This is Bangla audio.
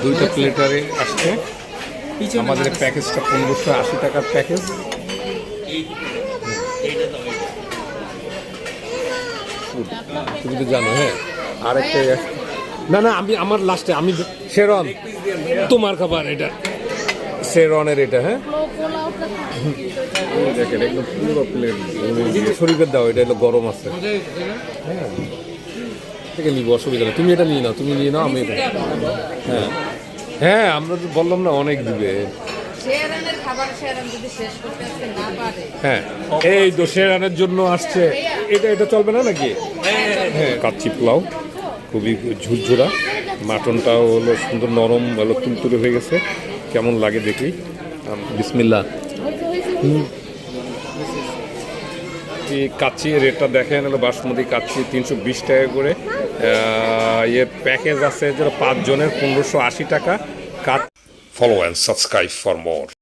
দুইটা প্লেটারে আসছে। আমাদের প্যাকেজটা 1580 টাকার প্যাকেজ। তুমি তো জানো। হ্যাঁ, আরেকটা না না, আমি আমার লাস্টে আমি শেরন, তোমার খাবার এটা শেরনের এটা। হ্যাঁ, দেখেন একদম পুরো প্লেট শরীফের দাও, এটা হলো গরম আছে। হ্যাঁ, থেকে নিব, অসুবিধা নেই, তুমি এটা নিয়ে নাও, তুমি নিয়ে নাও, আমি এটা। হ্যাঁ হ্যাঁ, আমরা তো বললাম না অনেক দিবে। হ্যাঁ, এই তো শেরানের জন্য আসছে। এটা এটা চলবে না নাকি? হ্যাঁ, কাচ্চি পোলাও খুবই ঝুরঝুরা, মাটনটাও হলো সুন্দর নরম, ভালো তুলতুলে হয়ে গেছে। কেমন লাগে দেখি। বিসমিল্লাহ। কাচ্চি রেটটা দেখেন, হলো বাসমতি কাচ্চি 320 টাকা করে। এর প্যাকেজ আছে যেটা 5 জনের 1580 টাকা। Follow and subscribe for more.